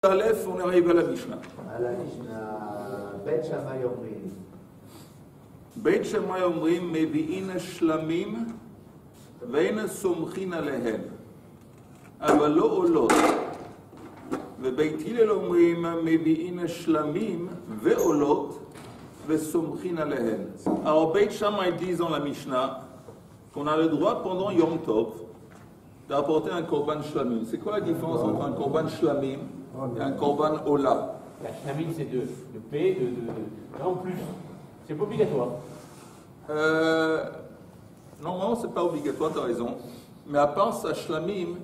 Aleph, on arrive à la Mishnah. À la Mishnah, Bet Shammai Omrim. בית שמאי אומרים מביאים שלמים ואין סומכין עליהן, אבל לא עולות. ובית הלל אומרים מביאים שלמים ועולות וסומכין עליהן. Alors בית שמאי disent dans la Mishnah qu'on a le droit pendant Yom Tov d'apporter un korban shlamim. C'est quoi la différence entre un korban shlamim et un korban ola? La shlamim c'est de paix, en plus. C'est pas obligatoire. Normalement, c'est pas obligatoire, tu as raison. Mais à part ça, shlamim,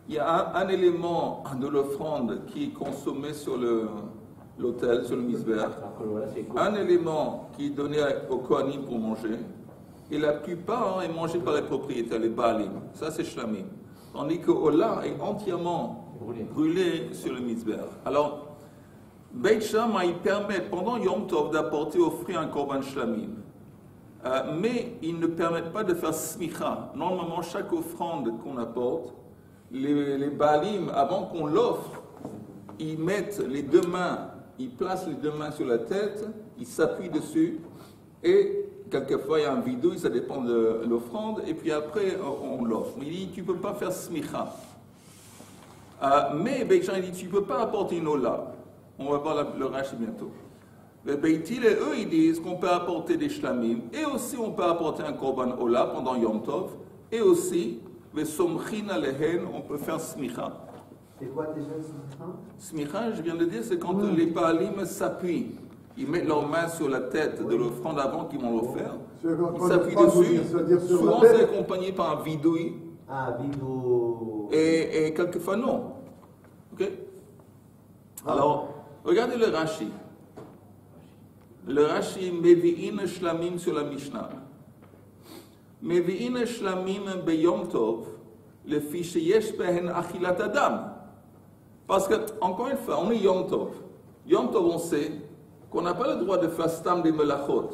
il y a un élément de l'offrande qui est consommé sur l'autel, sur le misbeh. Un élément qui est donné au kohanim pour manger. Et la plupart est mangé par les propriétaires, les baalim. Ça, c'est shlamim. Tandis que Ola est entièrement brûlé sur le misbeh. Alors, Beit Shammai, il permet pendant Yom Tov d'apporter, offrir un korban shlamim. Mais ils ne permettent pas de faire smicha. Normalement, chaque offrande qu'on apporte, les baalim, avant qu'on l'offre, ils mettent les deux mains, ils placent les deux mains sur la tête, ils s'appuient dessus, et quelquefois il y a un vidouille, ça dépend de l'offrande, et puis après on l'offre. Il dit, tu ne peux pas faire smicha. Mais Beit Shammai dit, tu ne peux pas apporter une ola. On va voir le Rashi bientôt. Les Beit Hillel, eux, ils disent qu'on peut apporter des shlamim, et aussi on peut apporter un korban ola pendant Yom Tov, et aussi, on peut faire smicha. C'est quoi déjà smicha? Smicha, je viens de dire, c'est quand les baalim s'appuient. Ils mettent leurs mains sur la tête de l'offrande avant qu'ils vont l'offrir. Ils s'appuient dessus. Souvent, c'est accompagné par un vidouille. Ah, vidou. Et quelquefois, non. Ok? Alors, regardez le Rashi. Le Rashi, Mevi'in shlamim sur la Mishnah. Mevi'in shlamim beyom tov, le fiche yesh behen achilat adam. Parce que, encore une fois, on est Yom Tov. Yom Tov, on sait qu'on n'a pas le droit de faire stam des melachot.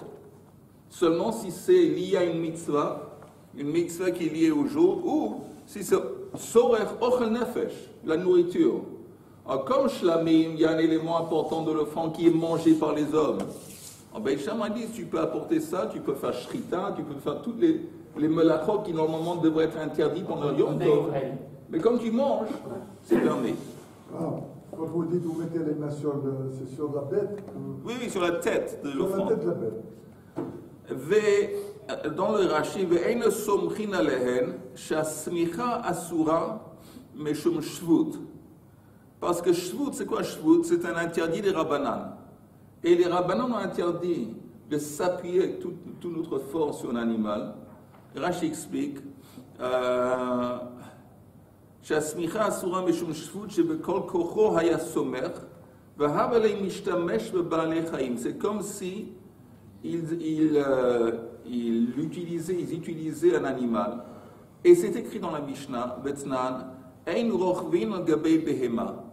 Seulement si c'est lié à une mitzvah qui est liée au jour, ou si c'est sorech ochel nefesh, la nourriture. Alors, comme shlamim, il y a un élément important de l'offrande qui est mangé par les hommes. Beit Shammai dit, tu peux apporter ça, tu peux faire shrita, tu peux faire toutes les melachot qui normalement devraient être interdits pendant Yom Tov. Mais comme tu manges, c'est permis. Ah, quand vous dites vous mettez les mains sur la bête. Oui, sur la tête de l'offrande. Sur la tête de la bête. Dans le Rashi, ve'ein somchin alehen, shasmicha asura meshum shvut. Parce que shvut, c'est quoi shvut? C'est un interdit des rabbanan. Et les rabbanan ont interdit de s'appuyer avec toute notre force sur un animal. Rashi explique שהסמיכה אסורה משום שפוט שבכל כוחו היה סומך והבה להם משתמש בבעלי חיים. C'est comme si ils utilisaient un animal. Et c'est écrit dans la Mishnah, Betznan, Ein rochvin al gabei behema.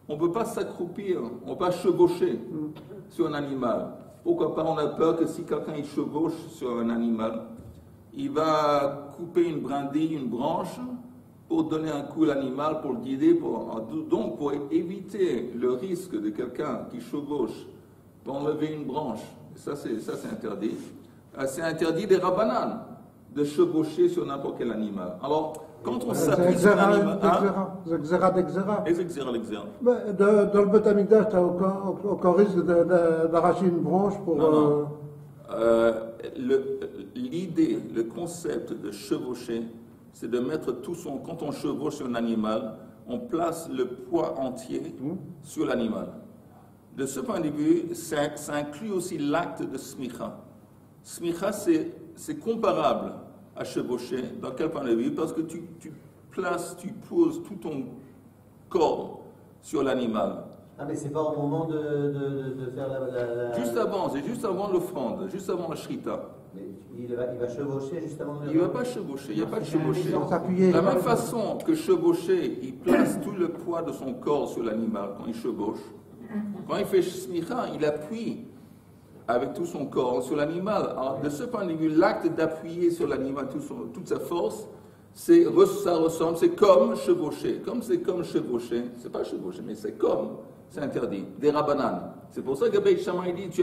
On ne peut pas s'accroupir, on ne peut pas chevaucher sur un animal. Pourquoi pas? On a peur que si quelqu'un il chevauche sur un animal, il va couper une brindille, une branche, pour donner un coup à l'animal, pour le guider, donc pour éviter le risque de quelqu'un qui chevauche, pour enlever une branche. Ça c'est interdit. C'est interdit des rabbanan de chevaucher sur n'importe quel animal. Alors, quand on s'appuie sur un animal... Dans le Beth Amikdash, tu n'as aucun risque d'arracher une branche pour... Non. L'idée, le concept de chevaucher, c'est de mettre tout son... Quand on chevauche sur un animal, on place le poids entier sur l'animal. De ce point de vue, ça inclut aussi l'acte de smicha. Smicha, c'est comparable à chevaucher. Dans quel point de vue? Parce que tu poses tout ton corps sur l'animal. Ah, mais c'est pas au moment de faire la... Juste avant, c'est juste avant l'offrande, juste avant la shrita. Mais il va chevaucher juste avant Il ne va pas chevaucher, il n'y a pas de chevaucher. De la même façon que chevaucher, il place tout le poids de son corps sur l'animal quand il chevauche. Quand il fait smicha, il appuie avec tout son corps sur l'animal. Alors, de ce point de vue, l'acte d'appuyer sur l'animal, toute sa force, ça ressemble, c'est comme chevaucher. Comme c'est comme chevaucher, c'est pas chevaucher, mais c'est comme c'est interdit, des rabbanan. C'est pour ça que Beit Shammai dit, tu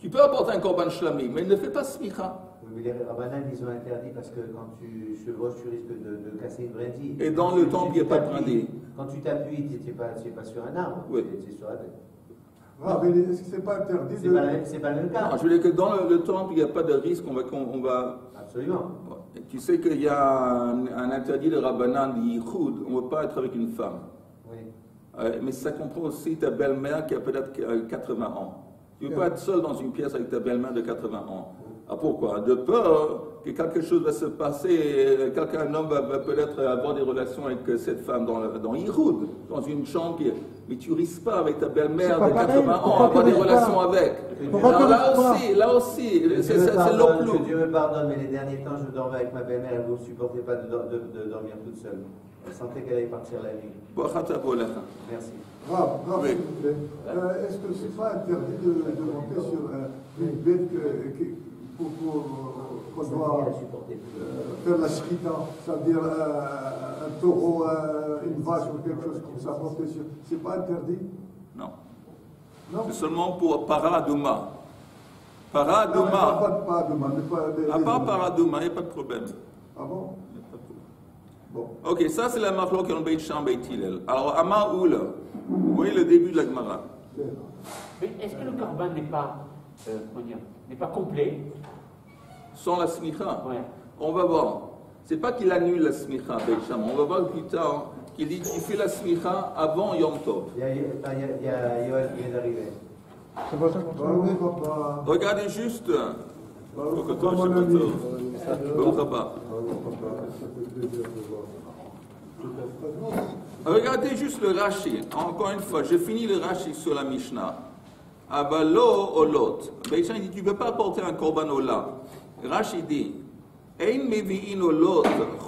peux apporter un korban shlamim, mais ne fais pas smicha. Mais les rabbanan, ils ont interdit parce que quand tu chevauches, tu risques de casser une brindille. Et dans le temple, il n'y a pas de brindille. Quand tu t'appuies, tu n'es pas sur un arbre, Oui. c'est sur la tête. Ah, mais est-ce que c'est pas interdit C'est pas le même cas. Non, je veux dire que dans le temple, il n'y a pas de risque, on va... Absolument. Et tu sais qu'il y a un interdit de rabbanan, d'yichud, on ne veut pas être avec une femme. Oui. Mais ça comprend aussi ta belle-mère qui a peut-être 80 ans. Tu ne veux pas être seul dans une pièce avec ta belle-mère de 80 ans. Ah, pourquoi? De peur que quelque chose va se passer, un homme va peut-être avoir des relations avec cette femme dans Yichud, dans une chambre, mais tu ne risques pas avec ta belle-mère de 80 ans avoir des relations avec. Alors là aussi, c'est l'oplu. Que Dieu me pardonne, mais les derniers temps, je dormais avec ma belle-mère, elle ne supportait pas de dormir toute seule. Elle sentait qu'elle allait partir la nuit. Merci. Grave, Oui. s'il vous plaît. Est-ce que c'est pas interdit de monter sur une bête pour qu'on doit faire la shrita, c'est-à-dire un taureau, une vache ou quelque chose comme ça, monter sur. C'est pas interdit? Non. Non? C'est seulement pour Paradouma. Non, Paradouma. pas de mal, À part Paradouma, il n'y a pas de problème. Ah bon? Bon. Ok, ça c'est la marloque en Beit Sham, Beit Hillel. Alors, Ama Oula, vous voyez le début de la Gemara. Mais est-ce que le korban n'est pas complet? Sans la smicha. Ouais. On va voir. C'est pas qu'il annule la smicha, Beit Sham. On va voir plus tard qu'il dit qu'il fait la smicha avant Yom Tov. Il y a Yoel qui vient d'arriver. C'est pas ça qu'on se papa. Regardez juste. Regardez juste le Rashi. Encore une fois, je finis le Rashi sur la Mishnah. Avalo olot. Beishan dit tu ne peux pas porter un korban ola. Rashi dit Ein mevi'in olot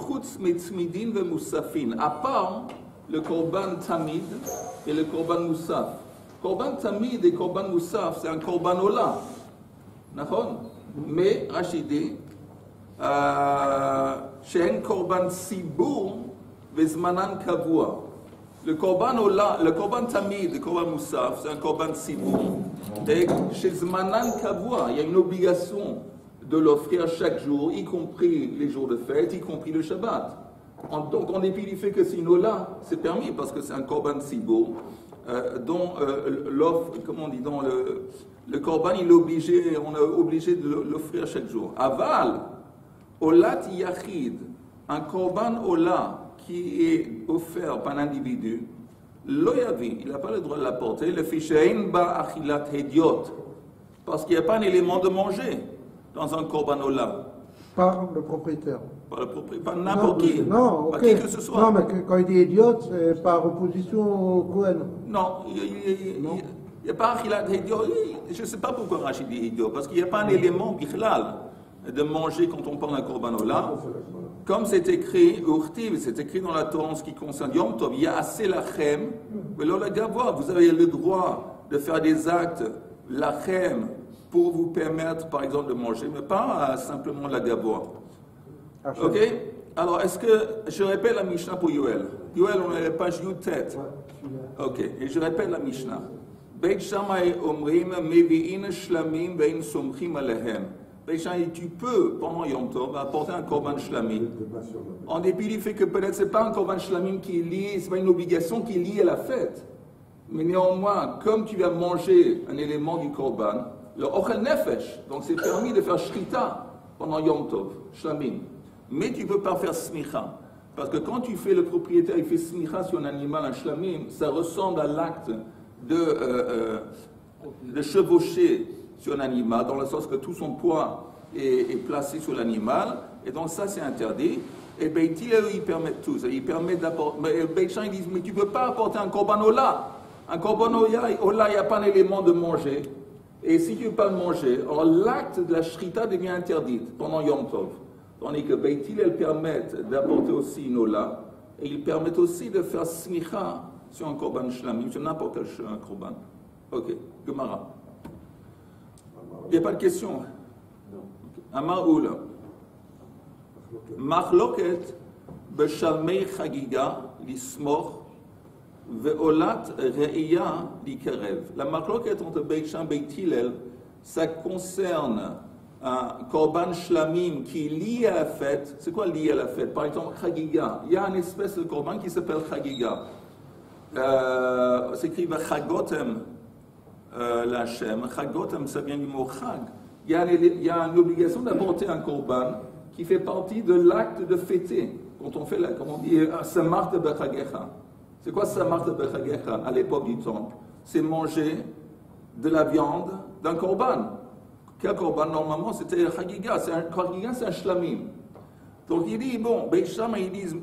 chutz mitzmidin ve musafin. À part le korban tamid et le korban musaf. Korban tamid et korban musaf, c'est un korban ola. D'accord? Mais Rashi dit שאין קורבן ציבור וזמנן קבוע. Le korban ola, le korban tamid, le korban moussaf, c'est un korban ציבור. Et chez zmanan kavua, il y a une obligation de l'offrir chaque jour, y compris les jours de fête, y compris le Shabbat. Donc en dépit du fait que c'est une ola, c'est permis parce que c'est un korban ציבור, dont l'offre, comment on dit, dont le korban, on est obligé de l'offrir chaque jour. Aval, olat yachid, un korban ola qui est offert par un individu, loyavi, il n'a pas le droit de l'apporter, le fichein ba achilat hediot, parce qu'il n'y a pas un élément de manger dans un korban ola. Par le propriétaire. Par le propriétaire, pas n'importe qui. Non, pas ok. qui que ce soit. Non, mais quand il dit idiote, c'est par opposition au Cohen. Non, il n'y a pas achilat hediot. Je ne sais pas pourquoi Rachid dit idiot, parce qu'il n'y a pas un élément bichlal de manger quand on parle d'un korban ola. Comme c'est écrit, Urtiv, c'est écrit dans la Torah en ce qui concerne Yom Tov, il y a assez lachem, velo la gavoa. Vous avez le droit de faire des actes lachem pour vous permettre, par exemple, de manger, mais pas simplement la gavoa. Ok? Alors, est-ce que je répète la Mishnah pour Yoel? Yoel, on est à la page Yutet. Ok, et je répète la Mishnah. Beit Shammai omrim mevi'in shlamim ve'in somchim alehem. Tu peux, pendant Yom Tov, apporter un korban shlamim. En dépit du fait que peut-être ce n'est pas un korban shlamim qui est lié, ce n'est pas une obligation qui est liée à la fête. Mais néanmoins, comme tu vas manger un élément du korban, le ochel nefesh, donc c'est permis de faire shrita pendant Yom Tov, shlamim. Mais tu ne peux pas faire smicha. Parce que quand tu fais, le propriétaire, il fait smicha sur un animal, un shlamim, ça ressemble à l'acte de chevaucher sur un animal, dans le sens que tout son poids est placé sur l'animal, et donc ça c'est interdit. Et Beit Hillel, ils permettent tout ça, ils permettent d'apporter. Mais Beit Shammai, ils disent, mais tu ne peux pas apporter un korban ola. Un korban ola, il n'y a pas un élément de manger. Et si tu ne veux pas le manger, alors l'acte de la shrita devient interdit pendant Yom Tov. Tandis que Beit Hillel permettent d'apporter aussi une ola, et ils permettent aussi de faire smicha sur un korban shlamim, sur n'importe quel korban. Ok, Gemara. Il n'y a pas de question. Amar Oula. Machloket b'shalmei chagiga lismoch ve'olat re'ia likarev. La marloquette entre Beit Shammai et Beit Hillel, ça concerne un korban shlamim qui est lié à la fête. C'est quoi lié à la fête? Par exemple, chagiga. Il y a une espèce de korban qui s'appelle chagiga. C'est écrit chagotem l'Hachem. Chagotem, ça vient du mot chag. Il y a une obligation d'apporter un korban qui fait partie de l'acte de fêter. Quand on fait, comme on dit, samart bechagecha. C'est quoi samart bechagecha à l'époque du temple? C'est manger de la viande d'un korban. Quel korban? Normalement, c'était chagiga. Chagiga, c'est un shlamim. Donc il dit, bon, Beit Shammai, ils disent,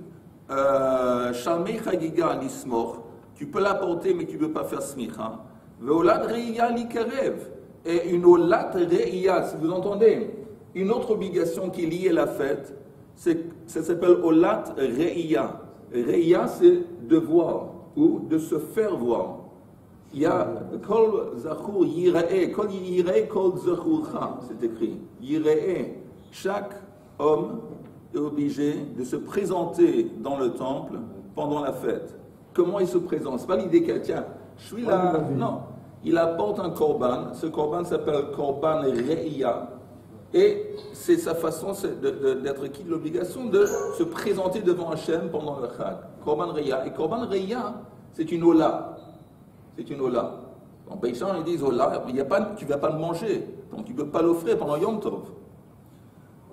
shalmei chagiga lismoch, tu peux l'apporter, mais tu ne peux pas faire smicha. Ve'olad re'ia likarev. Et une olat re'ia, si vous entendez, une autre obligation qui est liée à la fête, ça s'appelle olat re'ia. Re'ia, c'est de voir ou de se faire voir. Il y a kol zachur yira'e, kol yira'e, kol zachurcha, c'est écrit. Yira'e, chaque homme est obligé de se présenter dans le temple pendant la fête. Comment il se présente? C'est pas l'idée que, tiens, je suis là. Non. Il apporte un korban. Ce korban s'appelle korban re'ia. Et c'est sa façon d'être quitte de l'obligation de se présenter devant Hachem pendant le Chag. Korban re'ia. Et korban re'ia, c'est une ola. C'est une ola. En Beit Shammai, ils disent ola, tu ne vas pas le manger. Donc tu ne peux pas l'offrir pendant Yom Tov.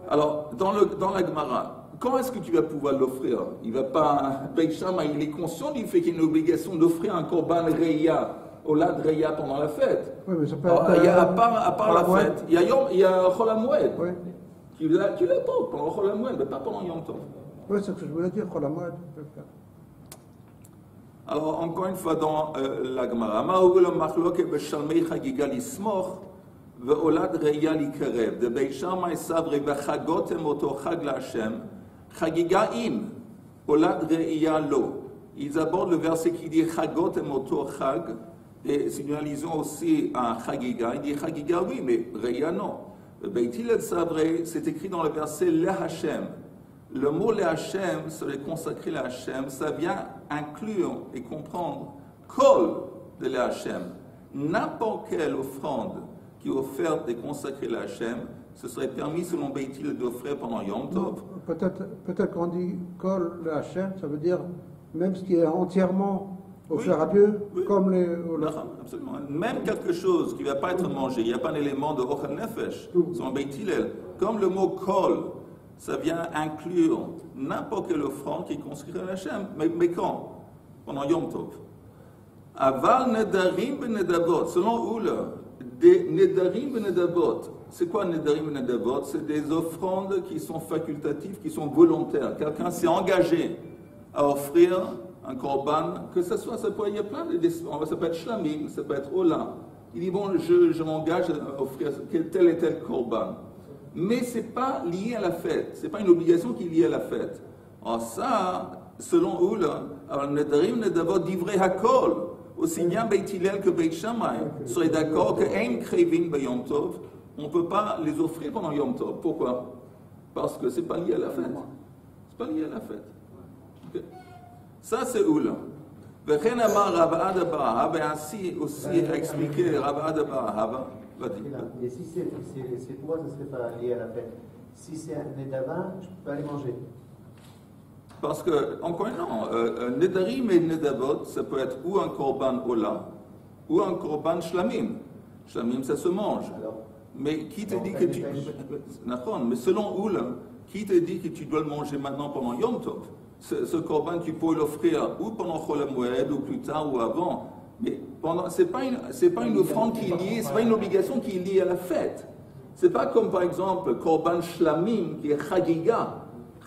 Alors, dans la Gemara, quand est-ce que tu vas pouvoir l'offrir? Il va pas. Beit Shammai, il est conscient du fait qu'il y a une obligation d'offrir un korban re'ia. Olad Reya pendant la fête. Oui, mais ça peut être, à part la fête, il y a Chol HaMoed. Oui. Tu l'apportes pendant Chol HaMoed, mais pas pendant Yom Tov. Oui, c'est ce que je voulais dire, Chol HaMoed. Alors, encore une fois, dans la Gemara, Ma'u le machloke b'shalmei chagiga lismoch ve'olad reya likarev. De Beit Shammai savre v'chagotem oto chag la'Hashem chagiga im olad reya lo. Ils abordent le verset qui dit chagotem oto chag. Et si nous analysons aussi un chagiga, il dit chagiga oui, mais reya non. Beit Hillel Savré, c'est écrit dans le verset le Hashem. Le mot le Hashem, c'est consacré le Hashem, ça vient inclure et comprendre kol de le Hashem. N'importe quelle offrande qui est offerte et consacrée le Hashem, ce serait permis selon Beit Hillel d'offrir pendant Yom Tov. Peut-être qu'on dit kol le Hashem, ça veut dire même ce qui est entièrement offert à Dieu, comme les... Absolument. Même quelque chose qui ne va pas être mangé, il n'y a pas un élément de Ochel Nefesh, selon Beit Hillel. Comme le mot kol, ça vient inclure n'importe quelle offrande qui est consacrée à Hachem. Mais quand? Pendant Yom Tov. Aval nedarim benedavot, selon Oule, des nedarim benedavot. C'est quoi nedarim benedavot? C'est des offrandes qui sont facultatives, qui sont volontaires. Quelqu'un s'est engagé à offrir un korban, que ce soit, il y a plein de ça peut être shlamim, ça peut être ola. Il dit, bon, je m'engage à offrir tel et tel korban. Mais ce n'est pas lié à la fête, ce n'est pas une obligation qui est liée à la fête. Alors ça, selon Oula, Nedarim Nedavot divrei hakol, aussi bien Beit Hillel que Beit Shammai seraient d'accord que ein krevin b'Yom Tov, on ne peut pas les offrir pendant Yom Tov. Pourquoi? Parce que ce n'est pas lié à la fête. Ce n'est pas lié à la fête. Okay. Ça, c'est Oula. Vechen amar Rav Ada bar Ahava, et ainsi aussi expliqué Rav Ada bar Ahava. Et si c'est toi, ce ne serait pas lié à la fête. Si c'est un nedava, je ne peux pas les manger. Parce que, encore non, nedarim et nedavot, ça peut être ou un korban ola, ou un korban shlamim. Shlamim, ça se mange. Alors, mais qui te dit que tu... Mais selon Oula, qui te dit que tu dois le manger maintenant pendant Yom Tov? Ce korban, tu peux l'offrir ou pendant Chol HaMoed, ou plus tard, ou avant. Mais c'est pas une offrande qui est liée, c'est pas une obligation qui est liée à la fête. C'est pas comme par exemple korban shlamim qui est chagiga.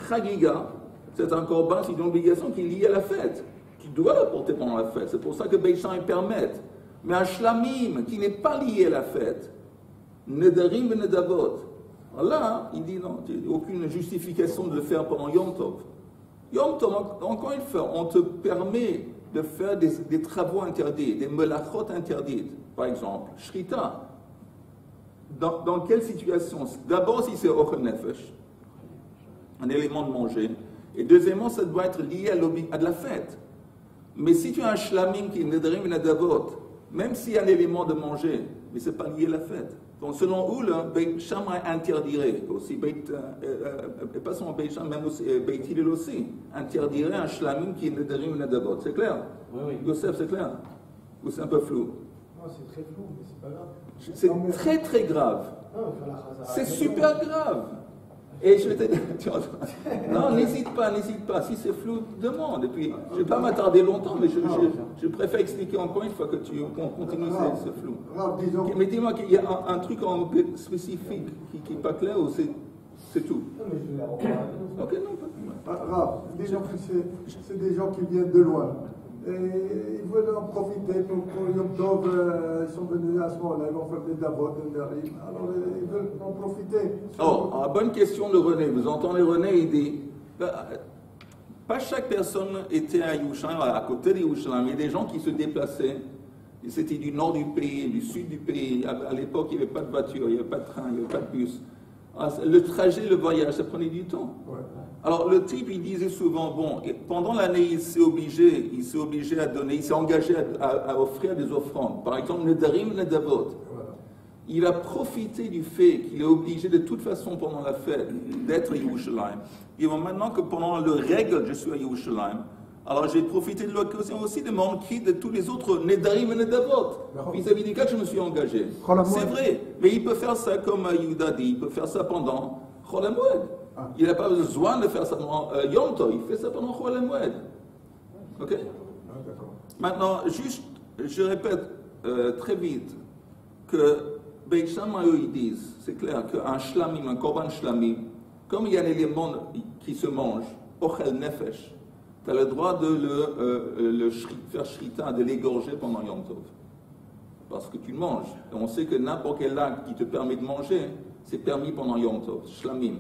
Chagiga, c'est un korban, c'est une obligation qui est liée à la fête. Tu dois l'apporter pendant la fête. C'est pour ça que Beit Shammai permettent. Mais un shlamim qui n'est pas lié à la fête, nedarim et nedavot. Là, il dit non, il n'y a aucune justification de le faire pendant Yom Tov. Yom Tov, encore une fois, on te permet de faire des travaux interdits, des melachot interdites, par exemple, shrita. Dans quelle situation? D'abord, si c'est ochel nefesh, un élément de manger, et deuxièmement, ça doit être lié à de la fête. Mais si tu as un shlamim qui est nedrim et nedavot, même s'il y a un élément de manger, mais ce n'est pas lié à la fête. Donc selon où le Beit Shammai interdirait aussi, pas seulement Beit Shammai, même aussi Beit Hillel aussi, interdirait un shlamim qui est nedrim et nedavot. C'est clair? Oui. Yosef, c'est clair? Ou c'est un peu flou? Non, c'est très flou, mais c'est pas grave. C'est très très grave. C'est super grave. Et je vais te dire, non, n'hésite pas. Si c'est flou, demande. Et puis, je ne vais pas m'attarder longtemps, mais je préfère expliquer encore une fois que qu'on continue ce flou. Mais dis-moi qu'il y a un truc spécifique qui n'est pas clair ou c'est tout? Ok, non, Rav, c'est des gens qui viennent de loin. Et ils veulent en profiter pour Yom Tov, ils sont venus à ce moment-là, ils vont faire des davot, des darim, alors ils veulent en profiter. Oh, bonne question de René. Vous entendez René, il dit, pas chaque personne était à Yerushalayim, à côté de Yerushalayim. Il y a des gens qui se déplaçaient, c'était du nord du pays, du sud du pays. À l'époque, il n'y avait pas de voiture, il n'y avait pas de train, il n'y avait pas de bus. Le trajet, le voyage, ça prenait du temps. Ouais. Alors le type, il disait souvent, bon, pendant l'année, il s'est obligé à donner, il s'est engagé à offrir des offrandes. Par exemple, Nedarim, Nedavot. Voilà. Il a profité du fait qu'il est obligé de toute façon pendant la fête d'être à Yerushalayim. Et maintenant que pendant le règle, je suis à Yerushalayim, alors j'ai profité de l'occasion aussi de manquer de tous les autres Nedarim et Nedavot. Vis-à-vis desquels je me suis engagé. C'est vrai, mais il peut faire ça comme Yehuda dit, il peut faire ça pendant Chol HaMoed. Il n'a pas besoin de faire ça pendant Yom Tov, il fait ça pendant Chol HaMoed. Ok? Maintenant, juste, je répète très vite que Beit Shammai, ils disent, c'est clair qu'un shlamim, un korban shlamim, comme il y a un élément qui se mange, ochel nefesh, tu as le droit de faire shrita, de l'égorger pendant Yom Tov. Parce que tu le manges. Et on sait que n'importe quel acte qui te permet de manger, c'est permis pendant Yom Tov, shlamim.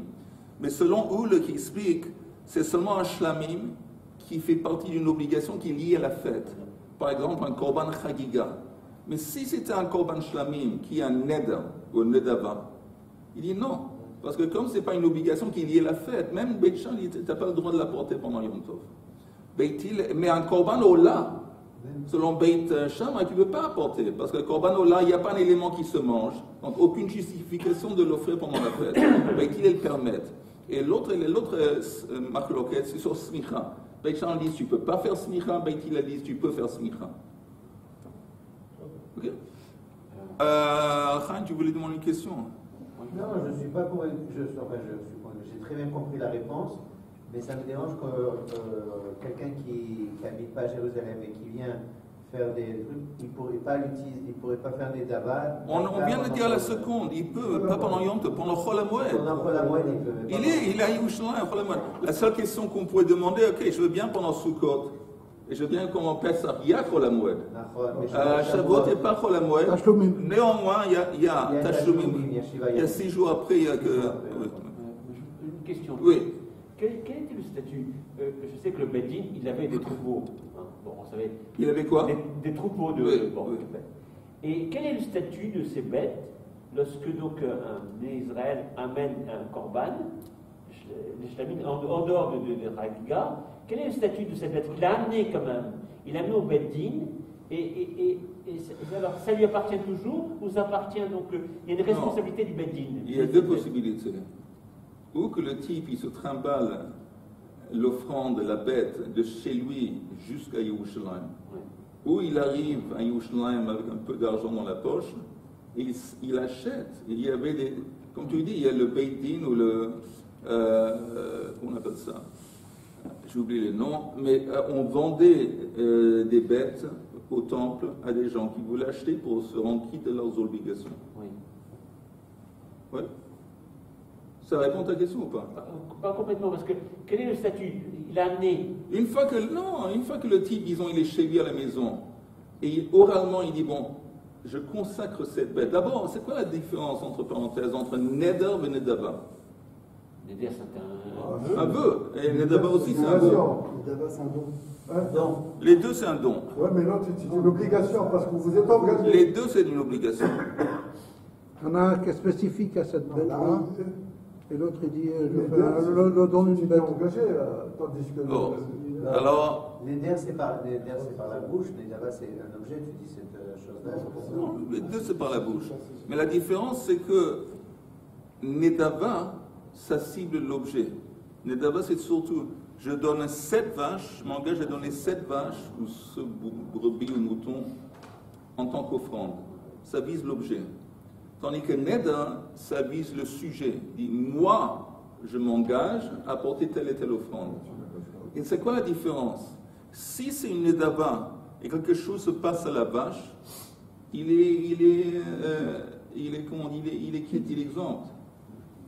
Mais selon Oul qui explique, c'est seulement un shlamim qui fait partie d'une obligation qui est liée à la fête. Par exemple, un korban chagiga. Mais si c'était un korban shlamim qui est un neder ou un nedava, il dit non. Parce que comme ce n'est pas une obligation qui est liée à la fête, même Beit Shammai, tu n'as pas le droit de la porter pendant Yom Tov. Mais un korban ola, selon Beit Shammai, tu ne peux pas apporter. Parce que le korban ola, il n'y a pas un élément qui se mange. Donc aucune justification de l'offrir pendant la fête. Beit Hillel le permet. Et l'autre machloket, c'est sur smicha. Beit Shammai dit tu ne peux pas faire smicha, Beit Hillel dit tu peux faire smicha. Ok? Khan, tu voulais demander une question? Non, je ne suis pas pour. J'ai très bien compris la réponse, mais ça me dérange que quelqu'un qui n'habite pas à Jérusalem et qui vient faire des trucs, il ne pourrait pas faire des davas. On vient de dire à la seconde, il peut, pas pendant Yom Tov, pendant Chol HaMoed. Pendant Chol HaMoed, il peut. Il est à Yerushalayim, Chol HaMoed. La seule question qu'on pourrait demander, ok, je veux bien pendant Sukkot, et je veux bien comment Pesach, il y a Chol HaMoed. Shavuot n'est pas Chol HaMoed. Néanmoins, il y a Tashlumim. Il y a 6 jours après, il y a que. Une question. Oui. Quel était le statut? Je sais que le Beddin, il avait des troupeaux. Bon, on savait. Il avait quoi? Des troupeaux de. Oui, bon, oui. Et quel est le statut de ces bêtes lorsque donc un Israël amène un korban, les shlamim, en dehors de Chagiga? Quel est le statut de cette bête? Il l'a amené quand même. Il l'a amené au Beddin. Et alors, ça lui appartient toujours ou ça appartient donc. Il y a une responsabilité du Beddin. Il y a deux possibilités. Ou que le type, il se trimballe l'offrande, la bête, de chez lui jusqu'à Yerushalayim. Oui. Ou il arrive à Yerushalayim avec un peu d'argent dans la poche, et il achète. Il y avait des. Comme tu dis, il y a le Beit Din ou le. Comment on appelle ça? J'ai oublié les noms, mais on vendait des bêtes au temple à des gens qui voulaient acheter pour se rendre quitte de leurs obligations. Oui. Ouais. Ça répond à ta question ou pas? Pas complètement, parce que quel est le statut? Il a amené. Une fois que le type, disons, il est chez lui à la maison, et oralement il dit, bon, je consacre cette bête. D'abord, c'est quoi la différence, entre parenthèses, entre neder et nedava? Neder, c'est un vœu. Et nedava aussi, c'est un vœu. Nedava, c'est un don. don. Les deux, c'est un don. Oui, mais l'autre, c'est une obligation, parce que vous êtes engagé. Les deux, c'est une obligation. Il y en a un qui est spécifique à cette bête-là, et l'autre, il dit, je fais le don d'une bête. engagé, tandis que... Oh. Alors, Neder, c'est par la bouche, Nedava, c'est un objet, tu dis cette chose-là. non, les deux c'est par la bouche. Mais la différence, c'est que Nedava, ça cible l'objet. Nedava, c'est surtout, je donne 7 vaches, je m'engage à donner 7 vaches, ou ce brebis ou mouton, en tant qu'offrande. Ça vise l'objet. Tandis que Neda, ça vise le sujet. Il dit, moi, je m'engage à apporter telle et telle offrande. Et c'est quoi la différence? Si c'est une Nedava et quelque chose se passe à la vache, il est quitte, il est exempt.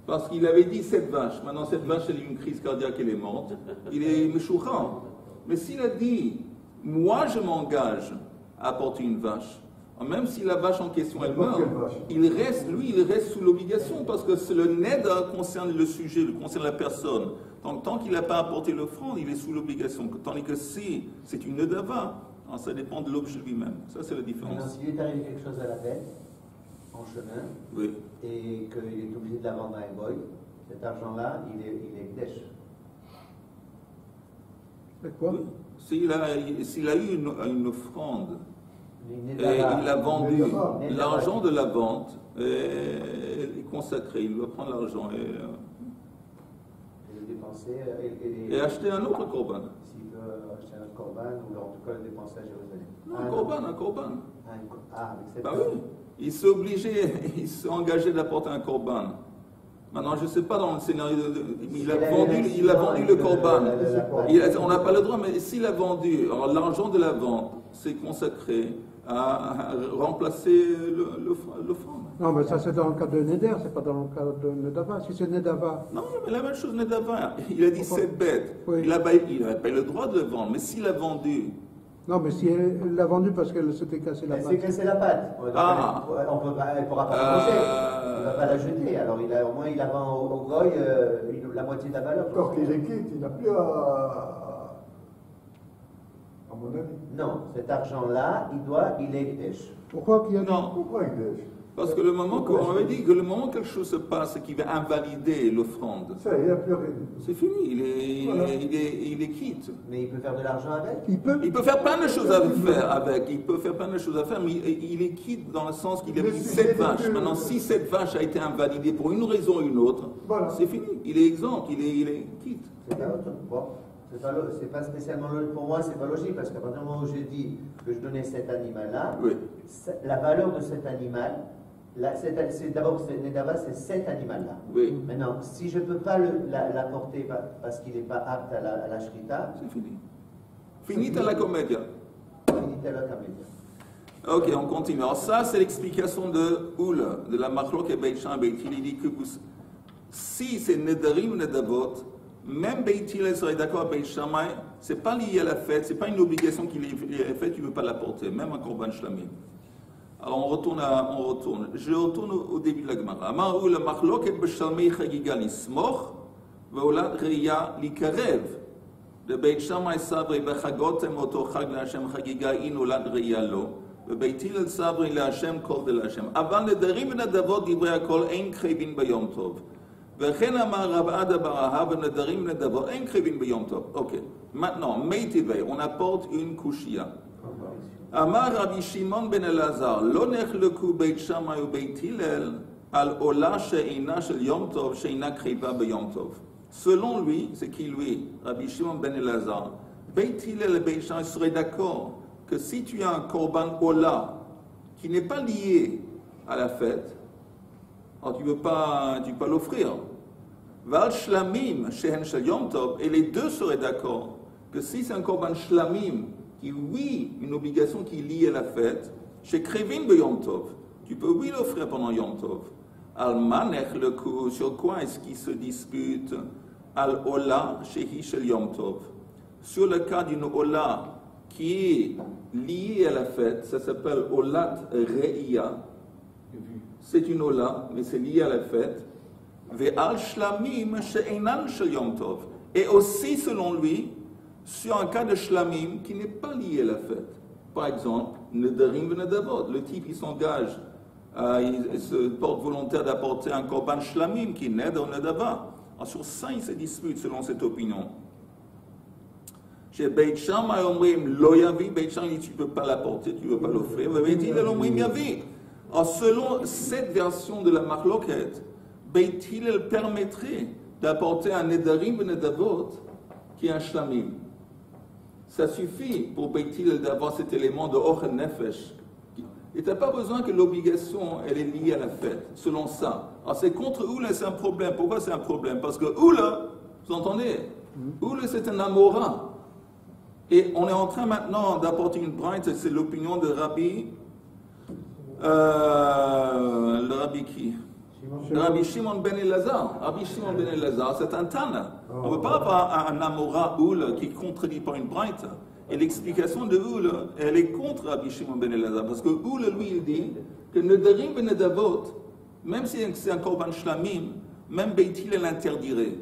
Parce qu'il avait dit cette vache. Maintenant, cette vache, elle a eu une crise cardiaque, elle est morte. Il est méchouchant. Mais s'il a dit, moi, je m'engage à apporter une vache, même si la vache en question, elle meurt, il reste sous l'obligation, parce que le neda concerne le sujet, concerne la personne. Donc, tant qu'il n'a pas apporté l'offrande, il est sous l'obligation. Tandis que si c'est une nedava, ça dépend de l'objet lui-même. Ça, c'est la différence. Maintenant, s'il est arrivé quelque chose à la bête, en chemin, oui, et qu'il est obligé de la vendre à un boy, cet argent-là, il est dèche. C'est quoi? oui. S'il a eu une offrande, et il a vendu, l'argent de la vente est consacré, il doit prendre l'argent et le dépenser et acheter un autre korban. S'il veut acheter un korban, ou en tout cas le dépenser à Jérusalem. Un korban. Avec cette Bah oui, il s'est obligé, il s'est engagé d'apporter un korban. Maintenant, je ne sais pas dans le scénario, il a vendu le korban. On n'a pas le droit, mais s'il a vendu, alors l'argent de la vente, c'est consacré à remplacer l'offrande. Non, mais ça c'est dans le cas de Neder, c'est pas dans le cas de Nedava. Si c'est Nedava. Non, mais la même chose, Nedava. Il a dit cette bête. Oui. Il n'avait pas eu le droit de le vendre, mais s'il a vendu. Non, mais si elle l'a vendu parce qu'elle s'était cassé la Elle patte. s'est cassé la patte. Elle ne pourra pas la manger. Il ne va pas la jeter. Alors au moins il la vend au goy la moitié de la valeur. Quand il est quitte, il n'a plus à mon avis. Non, cet argent-là, il est dèche. Pourquoi qu'il y a Non, Pourquoi il dèche? parce que le moment qu'on avait dit que le moment où quelque chose se passe et qui va invalider l'offrande, Ça, il n'y a plus rien. c'est fini, Voilà. il est quitte. Mais il peut faire de l'argent avec. Il peut faire plein de choses à faire avec, il peut faire plein de choses à faire, mais il est quitte dans le sens qu'il a mis 7 vaches. Maintenant, si cette vache a été invalidée pour une raison ou une autre, Voilà. c'est fini, il est exempt, il est quitte. C'est pas spécialement logique. Pour moi, c'est pas logique parce qu'à partir du moment où j'ai dit que je donnais cet animal-là, Oui. la valeur de cet animal, d'abord, c'est cet animal-là. Oui. Maintenant, si je ne peux pas l'apporter parce qu'il n'est pas apte à la shrita, C'est fini. Finita la commedia. finita la camélia. Ok, on continue. Alors ça, c'est l'explication de Oul, de la Machlok et Beit Shammai. Beit Hillel, il dit que si c'est Nedarim, Nedavot, même Beit Hillel serait d'accord avec Beit Shammai, c'est pas lié à la fête, c'est pas une obligation qu'il est faite, tu ne veux pas l'apporter, même un Korban Shlamim. Alors on retourne. Je retourne au début de la Gemara. Amar Oul, la Machlok et Beshalmei Chagiga Lismoch, Veolat Reya Likarev. De Beit Shammai Sabri Bechagotem Oto Chag LaHashem Chagiga In Olat Reya Lo. בבית הלל סברי להשם כל דלהשם. אבל נדרים ונדבות דברי הכל אין קרבים ביום טוב. וכן אמר רב עדה בר אהב ונדרים ונדבות אין קרבים ביום טוב. אוקיי. Maintenant, מיטיבי, on apporte une קושיה. אמר רבי שמעון בן אלעזר, לא נחלקו בית שמאי ובית הלל על עולה שאינה של יום טוב, שאינה קריבה ביום טוב. Selon lui, c'est qui lui, Rabbi Shimon ben Elazar, Beit Hillel et Beit Shammai seraient d'accord que si tu as un korban ola qui n'est pas lié à la fête, alors tu ne peux pas l'offrir. Val shlamim shehen shel yom tov, et les deux seraient d'accord que si c'est un korban shlamim qui, oui, une obligation qui est liée à la fête, chez krevin be yom tov, tu peux oui l'offrir pendant yom tov. Al manech le coup, sur quoi est-ce qu'ils se disputent? Al ola shehi shel yom tov. Sur le cas d'une ola qui est lié à la fête, ça s'appelle Olat Re'ia. C'est une Ola, mais c'est lié à la fête. Ve'al Shlamim she'enan shel Yom Tov. Et aussi, selon lui, sur un cas de Shlamim qui n'est pas lié à la fête. Par exemple, Nedarim v'Nedavot. Le type, il s'engage, il se porte volontaire d'apporter un korban Shlamim qui est Ned ou Nedava. Alors sur ça, il se dispute selon cette opinion. Chez Beit Shammai, omrim lo yavi, Beit Shammai dit tu ne peux pas l'apporter, tu ne peux pas l'offrir. Beit Hillel omrim yavi. Alors selon cette version de la marloquette, Beit Hillel permettrait d'apporter un nedarim ben nedavot qui est un shlamim. Ça suffit pour Beit Hillel d'avoir cet élément de ochel nefesh. Et tu n'as pas besoin que l'obligation elle est liée à la fête, selon ça. Alors c'est contre Oula, c'est un problème. Pourquoi c'est un problème? Parce que Oula, vous entendez, Oula c'est un amora. Et on est en train maintenant d'apporter une braïta, c'est l'opinion de Rabbi, le Rabbi qui? Le Rabbi Shimon ben Elazar. Rabbi Shimon ben Elazar, c'est un Tana. On ne peut pas avoir un amora Oula qui contredit par une braïta. Et l'explication de Oul, elle est contre Rabbi Shimon ben Elazar, parce que Oul, lui, il dit que Nedarim ben Nedavot, même si c'est un korban shlamim, même Beit Hillel l'interdirait.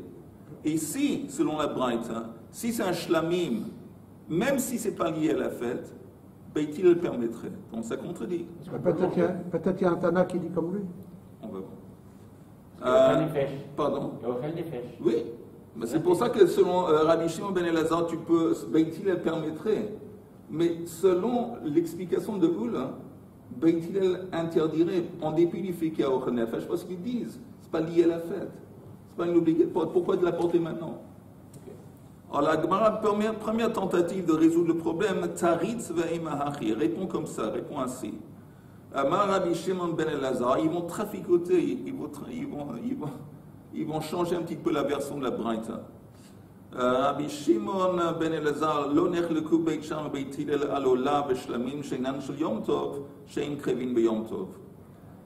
Et si, selon la Braïta, si c'est un shlamim, même si c'est pas lié à la fête, Beit Hillel le permettrait. Donc ça contredit. Peut-être qu'il y a un Tana qui dit comme lui. On va voir. Pardon. Oui. Mais c'est pour ça que selon Rabbi Shimon ben Elazar, Beit Hillel permettrait. Mais selon l'explication de Oul, Beit Hillel interdirait, en dépit du fait qu'il y a ochel nefesh, parce qu'ils disent, c'est pas lié à la fête. C'est pas une obligation. Pourquoi de la porter maintenant? Alors la Gemara, première tentative de résoudre le problème, Taritz ve'imahachi, répond comme ça, répond ainsi. Amar Rabbi Shimon ben Elazar, ils vont traficoter, ils vont changer un petit peu la version de la Braïta. Rabbi Shimon ben Elazar, lo nechleku Beit Shammai Beit Hillel alola b'shlamim she'enan shel Yom Tov she'im krevin b'Yom Tov.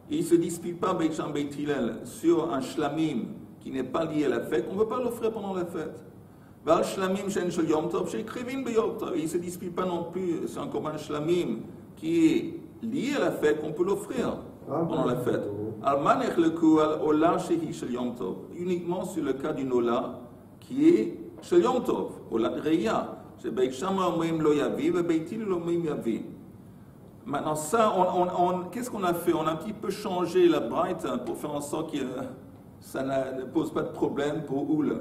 Il ne se dispute pas Beit Shammai Beit Hillel sur un shlamim qui n'est pas lié à la fête, on ne peut pas l'offrir pendant la fête. Val shlamim she'en shel Yom Tov she'im krevin b'Yom Tov. Il ne se dispute pas non plus sur un korban shlamim qui est lié à la fête, qu'on peut l'offrir pendant la fête. Uniquement sur le cas d'une Ola qui est Shel Yom Tov, Ola Reya. Beit Shammai omrim lo yavi, Beit Hillel omrim yavi. Maintenant, ça, qu'est-ce qu'on a fait? On a un petit peu changé la Braïta pour faire en sorte que ça ne pose pas de problème pour Oula.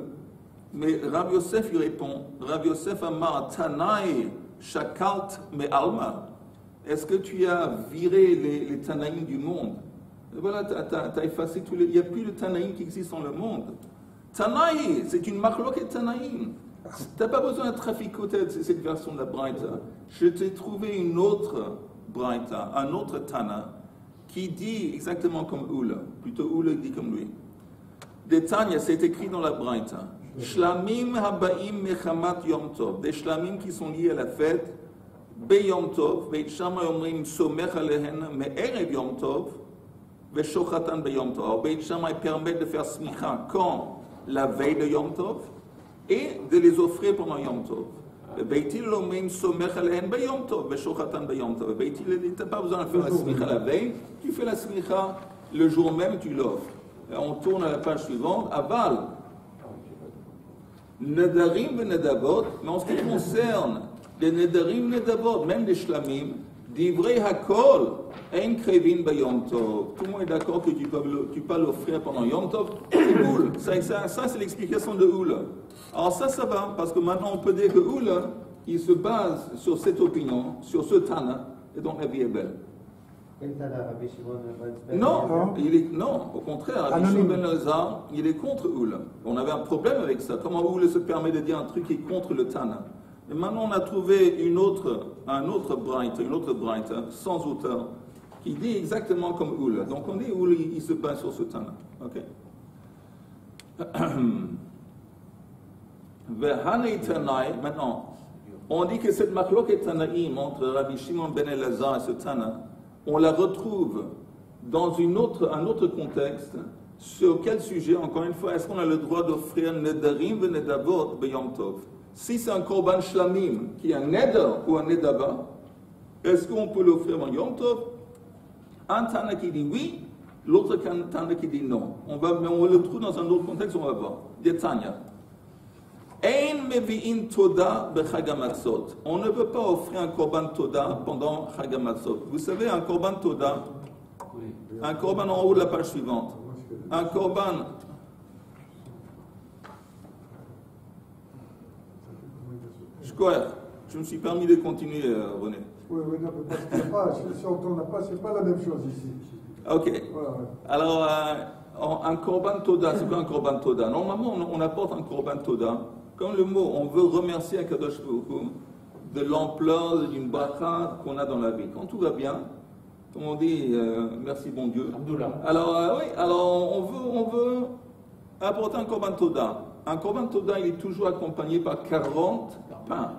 Mais Rav Yosef lui répond, Rav Yosef Amar Tanaï Shakalt Me Alma. Est-ce que tu as viré les Tanaïm du monde? Voilà, tu as effacé tous les... Il n'y a plus de Tanaïm qui existent dans le monde. Tanaï, c'est une marloquette Tanaïm. Tu n'as pas besoin de traficoter cette version de la Braïta. Je t'ai trouvé une autre Braïta, un autre Tana, qui dit exactement comme Oula. Plutôt Oula dit comme lui. Des Tanya, c'est écrit dans la Braïta. Shlamim habaim mechamat yom tov. Des shlamim qui sont liés à la fête. Beyom tov. Beit Shammai omrim somech alehen me'erev yom tov. Veshochatan beyom tov. Beit Shammai permet de faire smicha quand la veille de yom tov et de les offrir pendant yom tov. Beit Hillel omrim somech alehen beyom tov. Veshochatan beyom tov. Beit Hillel dit t'as pas besoin de faire la smicha la veille. Tu fais la smicha le jour même, tu l'offres. On tourne à la page suivante. Aval. Nedarim ve nedavot, mais en ce qui concerne les nedarim nedavot, même les shlamim, divrei hakol, ein krevin ba yom tov. Tout le monde est d'accord que tu peux l'offrir pendant yom tov. C'est Oul. Ça c'est l'explication de Oul. Alors ça va, parce que maintenant on peut dire que Oul, il se base sur cette opinion, sur ce Tana, et donc la vie est belle. Non, au contraire, Rabbi Shimon ben Elazar, il est contre Oul. On avait un problème avec ça. Comment Oul se permet de dire un truc qui est contre le Tana? Et maintenant, on a trouvé un autre Braïta, sans auteur, qui dit exactement comme Oul. Donc on dit Oul, il se base sur ce Tana. Ok. Maintenant, on dit que cette marloquet Tanaïm entre Rabbi Shimon ben Elazar et ce Tana, on la retrouve dans un autre contexte. Sur quel sujet, encore une fois, est-ce qu'on a le droit d'offrir nedarim ve nedavot beyom tov? Si c'est un korban shlamim qui est un neder ou un nedava, est-ce qu'on peut l'offrir en yom tov? Un Tana qui dit oui, l'autre Tana qui dit non. Mais on le trouve dans un autre contexte, on va voir. Détania. Ein mevi'in toda b'chag hamatzot. On ne peut pas offrir un korban toda pendant chag hamatzot. Vous savez, un korban toda, un korban en haut de la page suivante, un korban. Je me suis permis de continuer, René. Oui, non, mais parce que pas, si on ne tourne pas, c'est pas la même chose ici. Ok. Voilà. Alors, un korban toda, c'est quoi un korban toda? Normalement, on apporte un korban toda. Comme le mot, on veut remercier Akadosh Baruch Hu de l'ampleur d'une bracha qu'on a dans la vie. Quand tout va bien, on dit merci bon Dieu. Alors, oui, alors on veut apporter un korban toda. Un korban toda, il est toujours accompagné par 40 pains.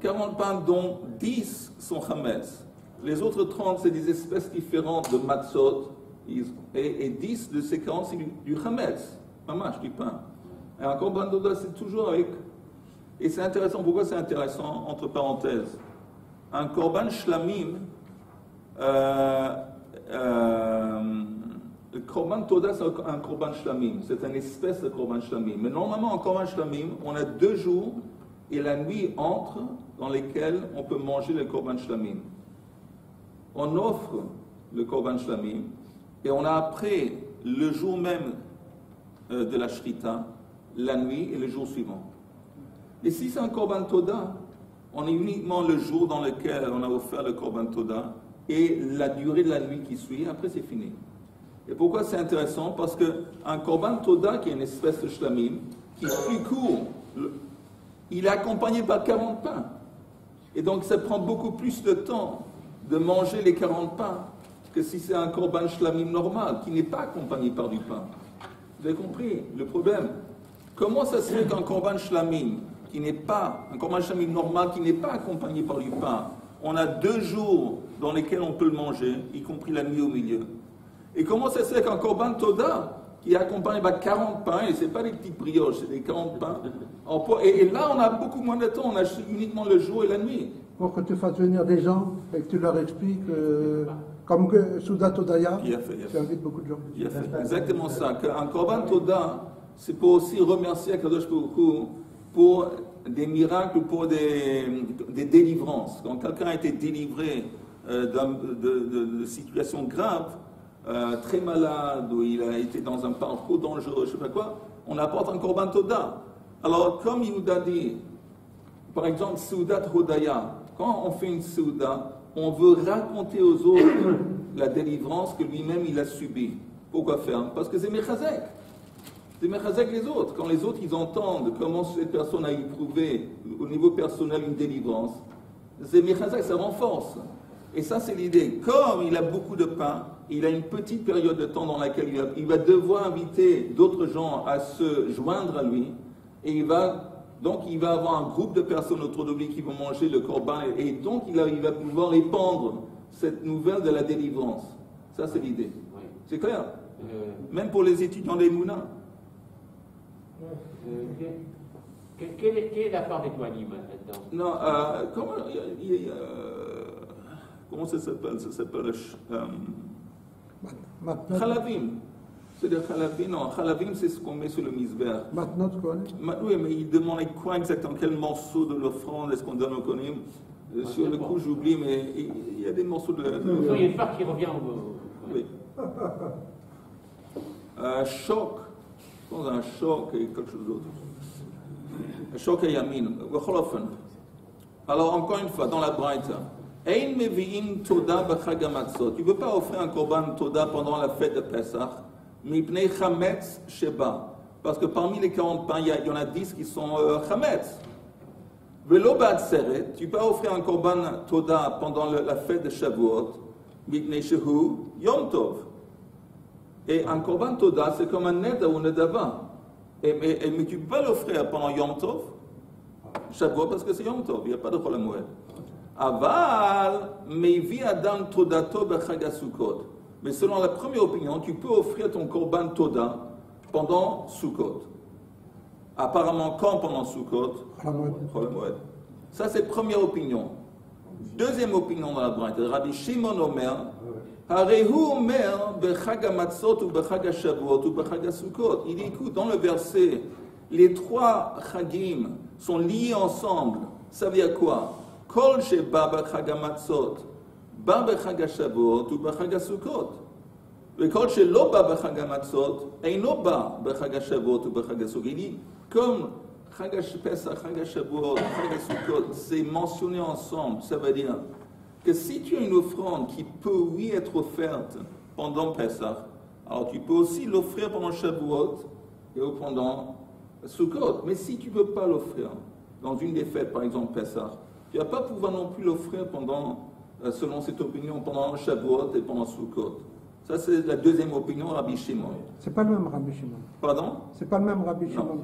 40 pains dont 10 sont chametz. Les autres 30, c'est des espèces différentes de matzot. Et 10 de ces 40, c'est du chametz, mamash, du pain. Et un korban toda, c'est toujours avec... Et c'est intéressant. Pourquoi c'est intéressant? Entre parenthèses. Un korban shlamim, le korban toda, c'est un korban shlamim. C'est une espèce de korban shlamim. Mais normalement, en korban shlamim, on a 2 jours et la nuit entre dans lesquels on peut manger le korban shlamim. On offre le korban shlamim et on a après le jour même de la shrita, la nuit et le jour suivant. Et si c'est un korban toda, on est uniquement le jour dans lequel on a offert le korban toda et la durée de la nuit qui suit, après c'est fini. Et pourquoi c'est intéressant? Parce qu'un korban toda, qui est une espèce de shlamim, qui est plus court, il est accompagné par 40 pains. Et donc ça prend beaucoup plus de temps de manger les 40 pains que si c'est un korban shlamim normal, qui n'est pas accompagné par du pain. Vous avez compris le problème? Comment ça se fait qu'un korban shlamim, qui n'est pas, un korban shlamim normal, qui n'est pas accompagné par du pain, on a 2 jours dans lesquels on peut le manger, y compris la nuit au milieu? Et comment ça se fait qu'un korban toda, qui est accompagné par 40 pains, et ce n'est pas des petites brioches, c'est des 40 pains, et là on a beaucoup moins de temps, on a uniquement le jour et la nuit. Pour que tu fasses venir des gens et que tu leur expliques, comme que Souda Todaya, tu invites beaucoup de gens. Il a fait exactement ça. Un korban toda, c'est pour aussi remercier Akadosh Baruch Hu pour des miracles, pour des délivrances. Quand quelqu'un a été délivré de situations graves, très malade, ou il a été dans un parcours dangereux, je ne sais pas quoi, on apporte un korban toda. Alors, comme Yehuda dit, par exemple, Soudat Hodaya, quand on fait une Souda, on veut raconter aux autres la délivrance que lui-même il a subie. Pourquoi faire? Parce que c'est Mechazek. C'est Mechazek les autres. Quand les autres ils entendent comment cette personne a éprouvé au niveau personnel une délivrance, c'est Mechazek, ça renforce. Et ça c'est l'idée. Comme il a beaucoup de pain, il a une petite période de temps dans laquelle il va devoir inviter d'autres gens à se joindre à lui, et il va avoir un groupe de personnes autour de lui qui vont manger le korban, et donc il va pouvoir répandre cette nouvelle de la délivrance. Ça, c'est l'idée. Oui. C'est clair? Même pour les étudiants des Mouna. Quelle est la part des douanimes là-dedans? Non, comment ça s'appelle? Ça s'appelle Chalavim. C'est des chalavim. Non, chalavim, c'est ce qu'on met sur le misber. Maintenant, tu connais? Oui, mais il demande quoi exactement? Quel morceau de l'offrande est-ce qu'on donne au kohanim? Sur le coup, j'oublie, mais il y a des morceaux de... Il y a une part qui revient au... Oui. Choc. Je pense à un choc et quelque chose d'autre. Un choc et yamin. Alors, encore une fois, dans la Braïta, Ein mevi'im toda b'chag hamatzot. Tu ne peux pas offrir un korban toda pendant la fête de Pesach. Mipnei chametz sheba. Parce que parmi les 40 pains, il y en a 10 qui sont chametz. Velo ba'atzeret. Tu peux pas offrir un korban toda pendant la fête de Shavuot. Mipnei shehu yom tov. Et un korban toda, c'est comme un neder ou nedava. Mais tu peux pas l'offrir pendant yom tov, Shavuot, parce que c'est yom tov. Il n'y a pas de chol hamoed. Aval mevi adam todato b'chag haSukkot. Mais selon la première opinion, tu peux offrir ton korban toda pendant Sukkot. Apparemment, quand pendant Sukkot? Chol hamoed. Ça, c'est la première opinion. Deuxième opinion dans la Braïta, Rabbi Shimon Omer, Harehu Omer b'chag hamatzot ou b'chag haShavuot ou b'chag haSukkot. Il dit, écoute, dans le verset, les 3 chagim sont liés ensemble. Ça veut dire quoi? Kol sheba b'chag hamatzot, ba b'chag haShavuot ou b'chag haSukkot. Vekol shelo ba b'chag hamatzot, eino ba b'chag haShavuot ou b'chag haSukkot. Il dit, comme Chag Pesach, Chag Shavuot, Chag Sukkot, c'est mentionné ensemble. Ça veut dire que si tu as une offrande qui peut, oui, être offerte pendant Pesach, alors tu peux aussi l'offrir pendant Shavuot et pendant Sukkot. Mais si tu ne peux pas l'offrir dans une des fêtes, par exemple Pesach, tu ne vas pas pouvoir non plus l'offrir pendant, selon cette opinion, pendant Shavuot et pendant Sukkot. Ça, c'est la deuxième opinion, Rabbi Shimon. C'est pas le même Rabbi Shimon. Pardon? C'est pas le même Rabbi Non. Shimon.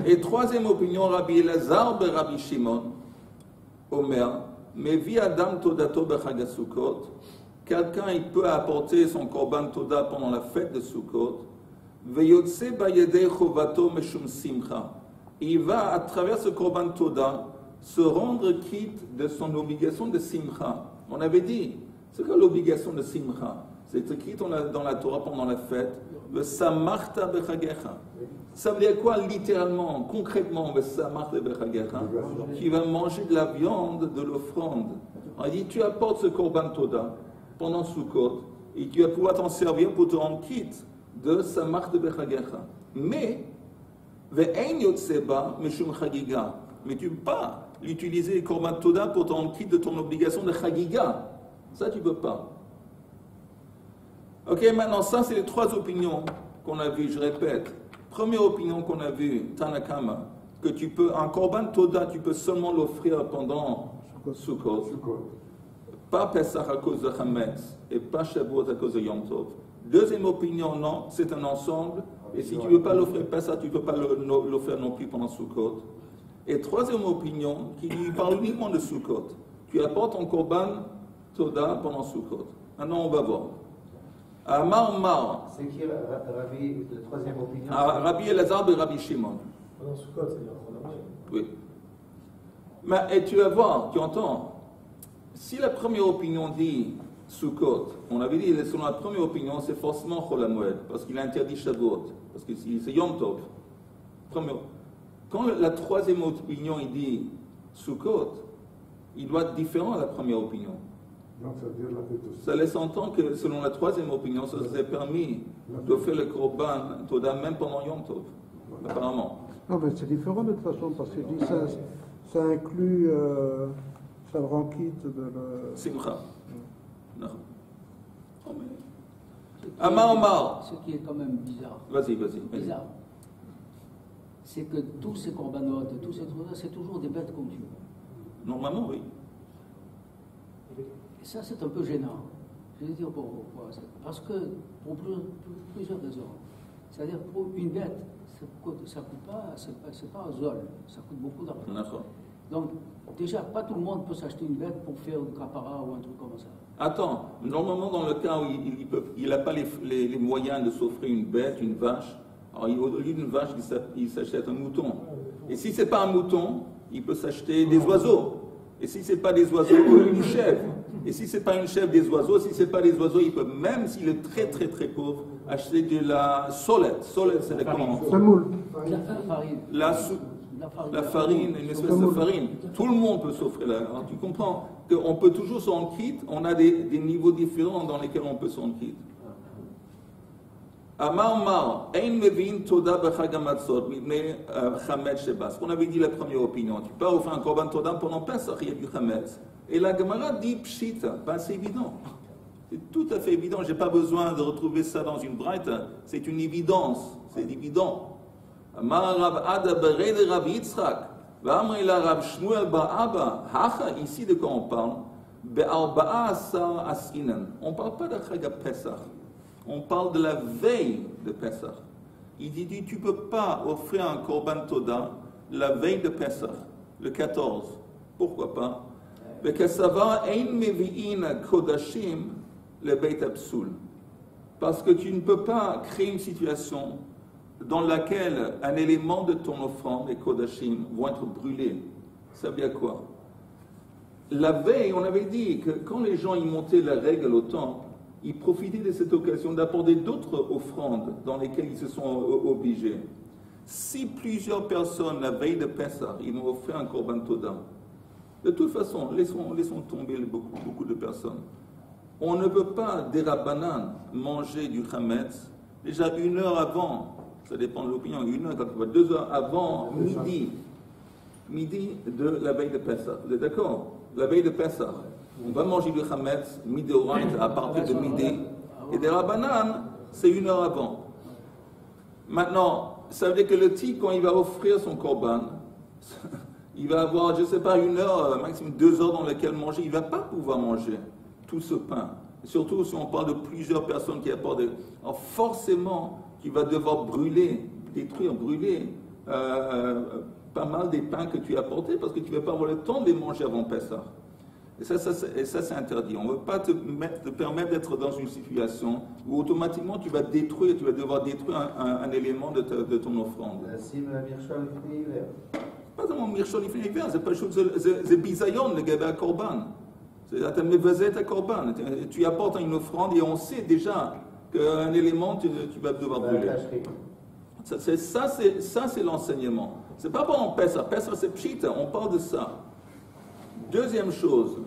Et troisième opinion, Rabbi Elazar ben Rabbi Shimon, Omer, mais via Adam Todato bechag Sukkot, quelqu'un il peut apporter son korban Toda pendant la fête de Sukkot, veyotse bayedei chovato meshum simcha. Il va, à travers ce korban Toda, se rendre quitte de son obligation de simcha. On avait dit, c'est quoi l'obligation de simcha? C'est écrit dans la Torah pendant la fête, le samarta bechagecha. Ça veut dire quoi littéralement, concrètement, le samarta bechagecha? Tu vas manger de la viande de l'offrande. On dit, tu apportes ce korban Toda pendant Sukkot et tu vas pouvoir t'en servir pour te rendre quitte de samarta bechagecha. Mais, ve'ein yotseba meshum chagiga. Mais tu ne peux pas l'utiliser, le korban Toda, pour te rendre quitte de ton obligation de chagiga. Ça, tu ne peux pas. Ok, maintenant, ça, c'est les trois opinions qu'on a vues, je répète. Première opinion qu'on a vue, Tanakama, que tu peux, un korban Toda, tu peux seulement l'offrir pendant Sukkot. Pas Pesach à cause de Hametz, et pas Shavuot à cause de Yom Tov. Deuxième opinion, non, c'est un ensemble, et si tu ne veux pas l'offrir Pesach, tu ne peux pas l'offrir non plus pendant Sukkot. Et troisième opinion, qui lui parle uniquement de Sukkot. Tu apportes ton korban Toda pendant Sukkot. Maintenant, on va voir. Mar. C'est qui Rabbi, la troisième opinion? Rabbi Elazar et Rabbi Shimon. Pendant Sukkot, c'est-à-dire pendant Oui. Mais, et tu vas voir, tu entends, si la première opinion dit Sukkot, on avait dit, selon la première opinion, c'est forcément Chol HaMoed, parce qu'il a interdit Shavuot, parce que c'est Yom Tov. Quand la troisième opinion il dit Sukkot, il doit être différent de la première opinion. Donc ça veut dire la fête aussi. Ça laisse entendre que selon la troisième opinion, ça serait permis de faire le korban Toda même pendant Yom Tov, apparemment. Non, mais c'est différent de toute façon, parce que dit ça inclut, ça le rend quitte de le... Simcha. Non. Oh, mais... Amar. Ce qui est quand même bizarre. Vas-y. Bizarre. C'est que tous ces corbanotes, tous ces trucs-là, c'est toujours des bêtes comme Dieu. Normalement, oui. Et ça, c'est un peu gênant. Je veux dire pourquoi. Parce que, pour plusieurs raisons. C'est-à-dire, pour une bête, ça coûte pas, c'est pas un zol, ça coûte beaucoup d'argent. D'accord. Donc, déjà, pas tout le monde peut s'acheter une bête pour faire du capara ou un truc comme ça. Attends, normalement, dans le cas où il n'a pas les moyens de s'offrir une bête, une vache, alors au lieu d'une vache, il s'achète un mouton. Et si ce n'est pas un mouton, il peut s'acheter des oiseaux. Et si ce n'est pas des oiseaux, une chèvre. Et si ce n'est pas une chèvre, des oiseaux. Si ce n'est pas des oiseaux, il peut, même s'il est très très très pauvre, acheter de la solette. Solette, c'est comment? Semoule. La farine, une espèce de farine. Tout le monde peut s'offrir là. Alors, tu comprends qu'on peut toujours s'en quitter. On a des niveaux différents dans lesquels on peut s'en quitter. Amar, ein mevin toda b'chag hamatzot mipnei chametz shebas. On avait dit la première opinion. Tu peux offrir un korban toda pendant Pesach, il y a du chametz. Et la Gemara dit pshita, ben c'est évident. C'est tout à fait évident. J'ai pas besoin de retrouver ça dans une braïta. C'est une évidence. C'est évident. Amar Rav Ada bered Rav Yitzchak. V'amri la Rav Shmuel ba'aba. Hacha, ici de quoi on parle? Be'arba'a asar asinan. On parle pas de Chag Pesach. On parle de la veille de Pesach. Il dit, tu ne peux pas offrir un korban Toda la veille de Pesach, le 14. Pourquoi pas? Parce que tu ne peux pas créer une situation dans laquelle un élément de ton offrande, les Kodashim, vont être brûlés. Ça veut dire quoi? La veille, on avait dit que quand les gens y montaient la règle au temple, ils profitaient de cette occasion d'apporter d'autres offrandes dans lesquelles ils se sont obligés. Si plusieurs personnes, la veille de Pessah, ils m'ont offert un korban Toda, de toute façon, laissons tomber beaucoup de personnes. On ne peut pas, des rabbanan, manger du chametz déjà 1 heure avant, ça dépend de l'opinion, 1 heure, 2 heures avant midi, midi de la veille de Pessah. Vous êtes d'accord? La veille de Pessah. On va manger du Hametz, midi au à partir de midi. Et des Rabbanan, c'est 1 heure avant. Maintenant, ça veut dire que le type, quand il va offrir son korban, il va avoir, je ne sais pas, 1 heure, maximum 2 heures dans lesquelles manger. Il ne va pas pouvoir manger tout ce pain. Surtout si on parle de plusieurs personnes qui apportent. Alors forcément, il va devoir brûler, détruire, brûler pas mal des pains que tu as apportés parce que tu ne vas pas avoir le temps de les manger avant Pessah. Et ça c'est interdit. On ne veut pas te permettre d'être dans une situation où automatiquement tu vas devoir détruire un élément de ton offrande. Pas seulement Mirchol Ifnei Iver, c'est pas chose, c'est bisayon le gaba korban. C'est mévazet à korban. Tu apportes une offrande et on sait déjà qu'un élément tu vas devoir brûler. Ça c'est l'enseignement. C'est pas pendant Pessah. Pessah c'est pshita, on parle de ça. Deuxième chose,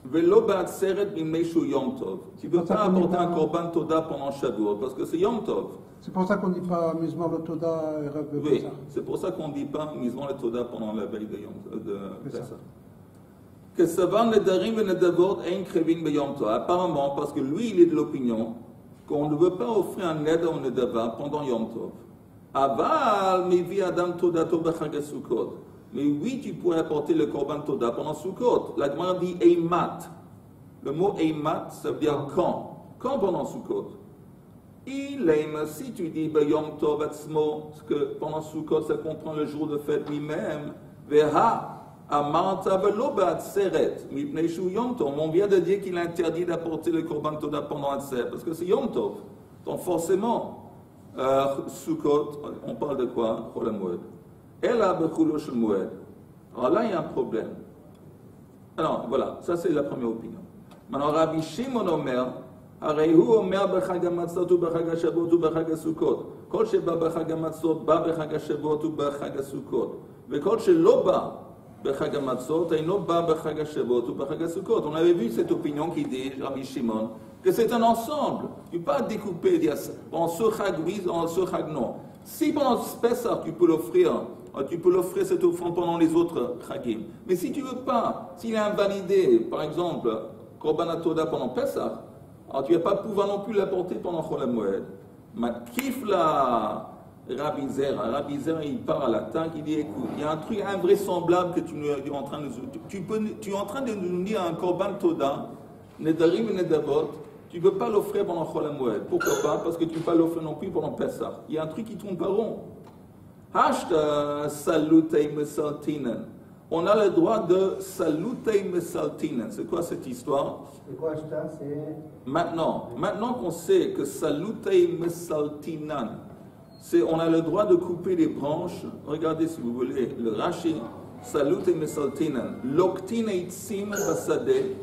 Velo ba'atzeret b'meishu Yom Tov. Tu ne peux pas apporter un korban toda pendant Shavuot parce que c'est Yom Tov. C'est pour ça qu'on ne dit pas Mizmor le Toda et Rav Pessah. Oui, c'est pour ça qu'on ne dit pas Mizmor le Toda pendant la veille de Pessah. Que Savan Nedarim et Nedavot ein krevin b'Yom Tov. Apparemment, parce que lui, il est de l'opinion qu'on ne veut pas offrir un neder ou nedava pendant Yom Tov. Aval mevi adam todato b'chag Sukkot. Mais oui, tu pourrais apporter le korban toda pendant Sukkot. La Gemara dit eimat. Le mot eimat, ça veut dire quand. Quand pendant Sukkot. Il aime, si tu dis Yom Tov atzmo, parce que pendant Sukkot, ça comprend le jour de fête lui-même. Veha amarta velo ba'atzeret mipnei shu Yom Tov. On vient de dire qu'il est interdit d'apporter le korban toda pendant Atzeret, parce que c'est Yom Tov. Donc forcément, Sukkot, on parle de quoi? Chol HaMoed. Ela bechulo shel Moed. Alors là, il y a un problème. Alors voilà, ça c'est la première opinion. Maintenant, Rabbi Shimon Omer, הרי הוא אומר בחג המצות ובחג השבועות ובחג הסוכות. כל שבא בחג המצות בא בחג השבועות ובחג הסוכות. וכל שלא בא בחג המצות אינו בא בחג השבועות ובחג הסוכות. On avait vu cette opinion qui dit, Rabbi Shimon, que c'est un ensemble. Tu ne peux pas découper, dire pendant ce chag oui, pendant ce chag non. Si pendant Pessah tu peux l'offrir cette offrande pendant les autres chagim. Mais si tu ne veux pas, s'il est invalidé, par exemple, Korban HaToda pendant Pessah, alors tu ne vas pas pouvoir non plus l'apporter pendant Chol HaMoed. Ma kif la Rabbi Zer. Rabbi Zer, il part à l'attaque, il dit écoute, il y a un truc invraisemblable que tu es en train de tu es en train de nous dire un Korban Toda, Nedarim et Nedavot, tu ne peux pas l'offrir pendant Chol HaMoed. Pourquoi pas? Parce que tu ne peux pas l'offrir non plus pendant Pessah. Il y a un truc qui tourne pas rond. Hashta salutei mesaltinen. On a le droit de salutei mesaltinen. C'est quoi cette histoire? C'est quoi Hashta? Maintenant qu'on sait que salutei mesaltinan, on a le droit de couper les branches. Regardez si vous voulez le Rashi. Salutei mesaltinan. Loktin eitzim basade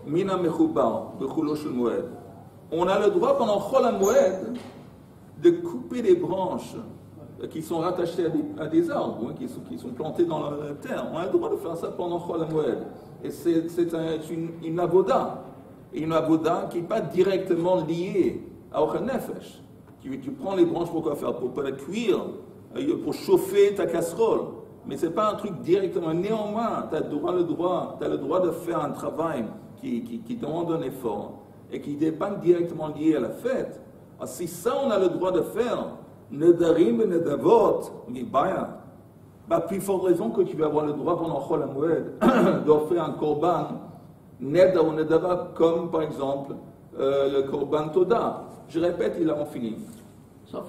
mina mechubar bechulo shel moed. On a le droit pendant Chol HaMoed de couper les branches qui sont rattachées à des arbres, qui sont plantés dans la terre. On a le droit de faire ça pendant Chol HaMoed. Et c'est une avoda. Une avoda qui n'est pas directement liée à Ochel Nefesh. Tu prends les branches pour quoi faire? Pour la cuire, pour chauffer ta casserole. Mais ce n'est pas un truc directement. Néanmoins, tu as le droit de faire un travail qui demande un effort et qui n'est pas directement lié à la fête. Alors, si ça on a le droit de faire, Nedarim et Nedavot, Mibaya, plus forte raison que tu vas avoir le droit pendant Chol HaMoed d'offrir un korban Neda ou Nedava, comme par exemple le korban Toda. Je répète, il a en fini. Sauf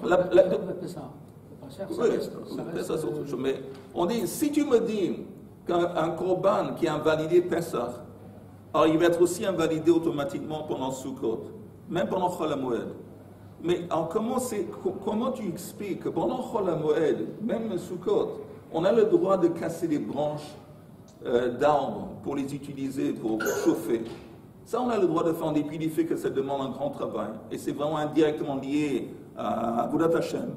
mais on dit, si tu me dis qu'un korban qui est invalidé Pessah, alors il va être aussi invalidé automatiquement pendant Sukkot, même pendant Chol HaMoed. Mais alors comment tu expliques que pendant Chol HaMoed, même Sukkot, on a le droit de casser les branches d'arbres pour les utiliser, pour chauffer? Ça, on a le droit de faire en dépit du fait que ça demande un grand travail. Et c'est vraiment indirectement lié à Avodat Hashem.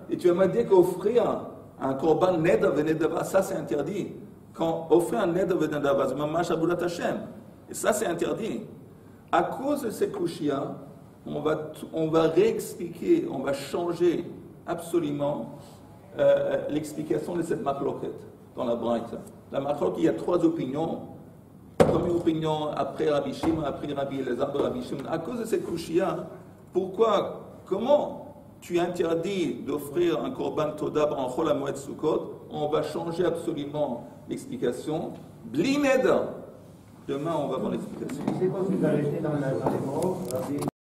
Et tu vas me dire qu'offrir un korban neder venedava, ça c'est interdit. Quand offrir un neder venedava, c'est mamash Avodat Hashem. Et ça c'est interdit. À cause de ces kushia, on va réexpliquer, on va changer absolument l'explication de cette machloket dans la Braïta. La machloket, il y a 3 opinions. Première opinion, après Rabbi Shimon, après Rabbi Elazar de Rabbi Shimon. À cause de cette kushia, comment tu interdis d'offrir un korban toda en Chol HaMoed Sukkot? On va changer absolument l'explication. Bli neder. Demain, on va voir l'explication. C'est quand tu vas rester dans les mots.